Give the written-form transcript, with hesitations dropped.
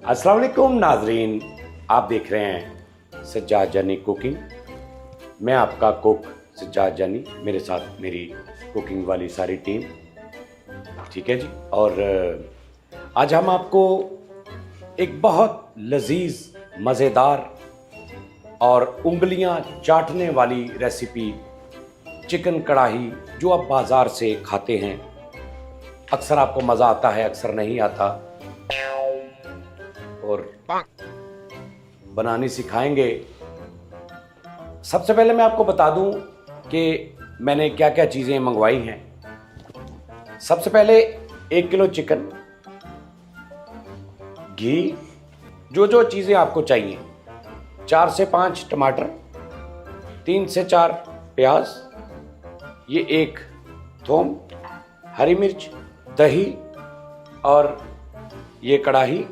अस्सलाम वालेकुम नाजरीन, आप देख रहे हैं सज्जाद जानी कुकिंग। मैं आपका कुक सज्जाद जानी, मेरे साथ मेरी कुकिंग वाली सारी टीम, ठीक है जी। और आज हम आपको एक बहुत लजीज, मज़ेदार और उंगलियां चाटने वाली रेसिपी चिकन कढ़ाई, जो आप बाज़ार से खाते हैं, अक्सर आपको मज़ा आता है, अक्सर नहीं आता, और बनानी सिखाएंगे। सबसे पहले मैं आपको बता दूं कि मैंने क्या क्या चीज़ें मंगवाई हैं। सबसे पहले 1 किलो चिकन, घी, जो जो चीज़ें आपको चाहिए, 4 से 5 टमाटर, 3 से 4 प्याज, ये 1 थूम, हरी मिर्च, दही और ये कढ़ाई